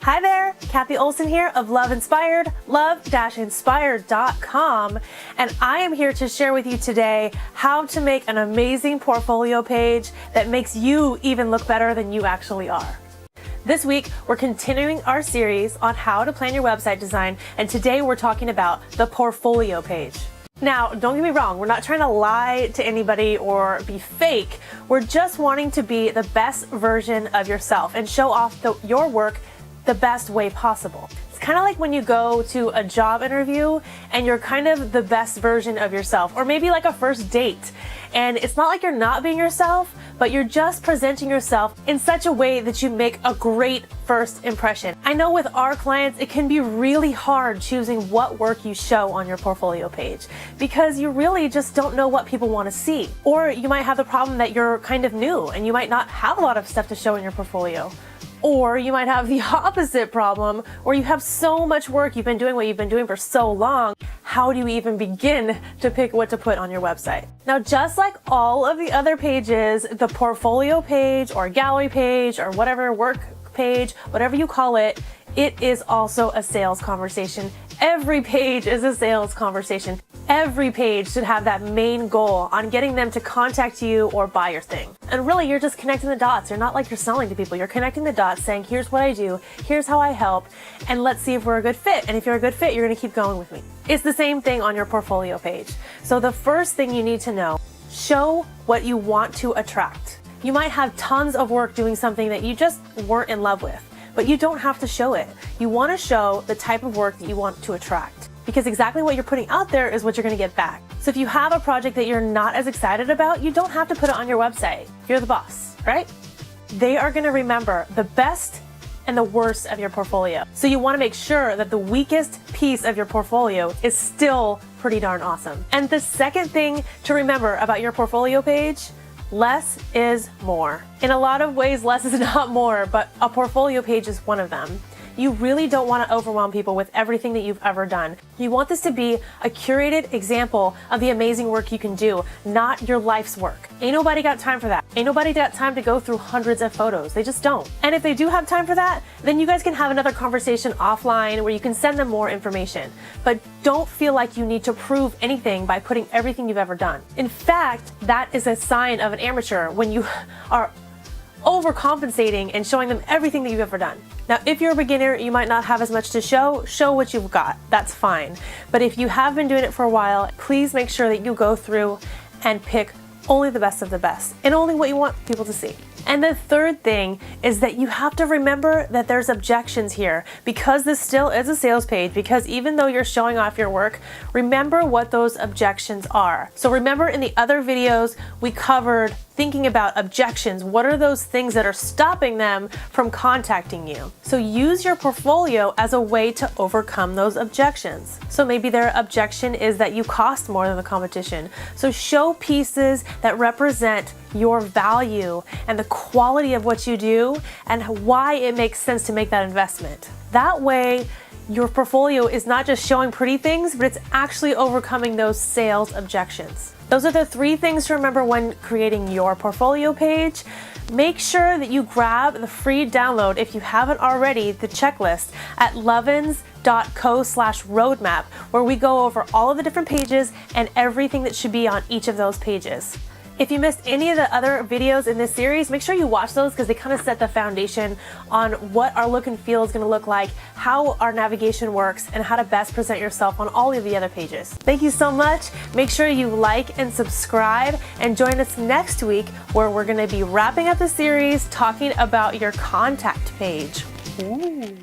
Hi there, Kathy Olson here of Love Inspired, love-inspired.com, and I am here to share with you today how to make an amazing portfolio page that makes you even look better than you actually are. This week, we're continuing our series on how to plan your website design, and today we're talking about the portfolio page. Now, don't get me wrong, we're not trying to lie to anybody or be fake. We're just wanting to be the best version of yourself and show off your work the best way possible. It's kind of like when you go to a job interview and you're kind of the best version of yourself, or maybe like a first date. And it's not like you're not being yourself, but you're just presenting yourself in such a way that you make a great first impression. I know with our clients, it can be really hard choosing what work you show on your portfolio page because you really just don't know what people want to see. Or you might have the problem that you're kind of new and you might not have a lot of stuff to show in your portfolio. Or you might have the opposite problem where you have so much work, you've been doing what you've been doing for so long. How do you even begin to pick what to put on your website? Now, just like all of the other pages, the portfolio page or gallery page or whatever work page, whatever you call it, it is also a sales conversation. Every page is a sales conversation. Every page should have that main goal on getting them to contact you or buy your thing. And really, you're just connecting the dots. You're not like you're selling to people. You're connecting the dots saying, here's what I do, here's how I help, and let's see if we're a good fit. And if you're a good fit, you're gonna keep going with me. It's the same thing on your portfolio page. So the first thing you need to know, show what you want to attract. You might have tons of work doing something that you just weren't in love with, but you don't have to show it. You wanna show the type of work that you want to attract, because exactly what you're putting out there is what you're gonna get back. So if you have a project that you're not as excited about, you don't have to put it on your website. You're the boss, right? They are gonna remember the best and the worst of your portfolio. So you wanna make sure that the weakest piece of your portfolio is still pretty darn awesome. And the second thing to remember about your portfolio page, less is more. In a lot of ways, less is not more, but a portfolio page is one of them. You really don't want to overwhelm people with everything that you've ever done. You want this to be a curated example of the amazing work you can do, not your life's work. Ain't nobody got time for that. Ain't nobody got time to go through hundreds of photos. They just don't. And if they do have time for that, then you guys can have another conversation offline where you can send them more information. But don't feel like you need to prove anything by putting everything you've ever done. In fact, that is a sign of an amateur when you are overcompensating and showing them everything that you've ever done. Now, if you're a beginner, you might not have as much to show what you've got. That's fine. But if you have been doing it for a while, please make sure that you go through and pick only the best of the best and only what you want people to see. And the third thing is that you have to remember that there's objections here, because this still is a sales page, because even though you're showing off your work, remember what those objections are. So remember in the other videos, we covered thinking about objections. What are those things that are stopping them from contacting you? So use your portfolio as a way to overcome those objections. So maybe their objection is that you cost more than the competition. So show pieces that represent your value and the quality of what you do and why it makes sense to make that investment. That way, your portfolio is not just showing pretty things, but it's actually overcoming those sales objections. Those are the three things to remember when creating your portfolio page. Make sure that you grab the free download, if you haven't already, the checklist at lovins.co/roadmap, where we go over all of the different pages and everything that should be on each of those pages. If you missed any of the other videos in this series, make sure you watch those because they kind of set the foundation on what our look and feel is going to look like, how our navigation works, and how to best present yourself on all of the other pages. Thank you so much. Make sure you like and subscribe and join us next week where we're going to be wrapping up the series talking about your contact page. Ooh.